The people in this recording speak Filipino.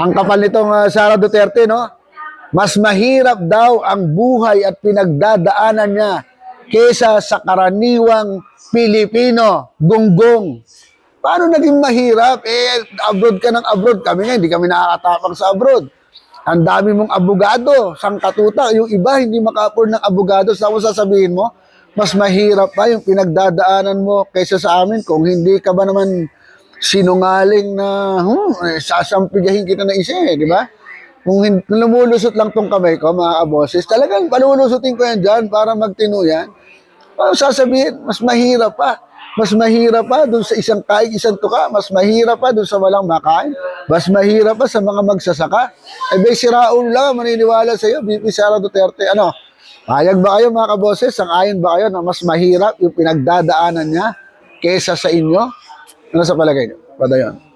Ang kapal nitong Sara Duterte, no? Mas mahirap daw ang buhay at pinagdadaanan niya kesa sa karaniwang Pilipino, gunggong. Paano naging mahirap? Abroad ka ng abroad. Kami nga, hindi kami nakakatapang sa abroad. Ang dami mong abogado, sangkatutak. Yung iba, hindi maka-afford ng abogado. Sa sasabihin mo, mas mahirap pa yung pinagdadaanan mo kaysa sa amin. Kung hindi ka ba naman sinungaling na sasampigahin kita na isa di ba? Kung lumulusot lang tong kamay ko, mga kaboses, talagang palulusutin ko yan dyan para magtino yan. Paano sasabihin? Mas mahirap pa. Mas mahirap pa dun sa isang kaig, isang tuka. Mas mahirap pa dun sa walang makain. Mas mahirap pa sa mga magsasaka. Bay, si Raul lang maniniwala sa iyo, VP Sara Duterte. Ano? Payag ba kayo, mga kaboses? Sang-ayon ba kayo na mas mahirap yung pinagdadaanan niya kesa sa inyo? Ano sa palagay niyo? Padayon.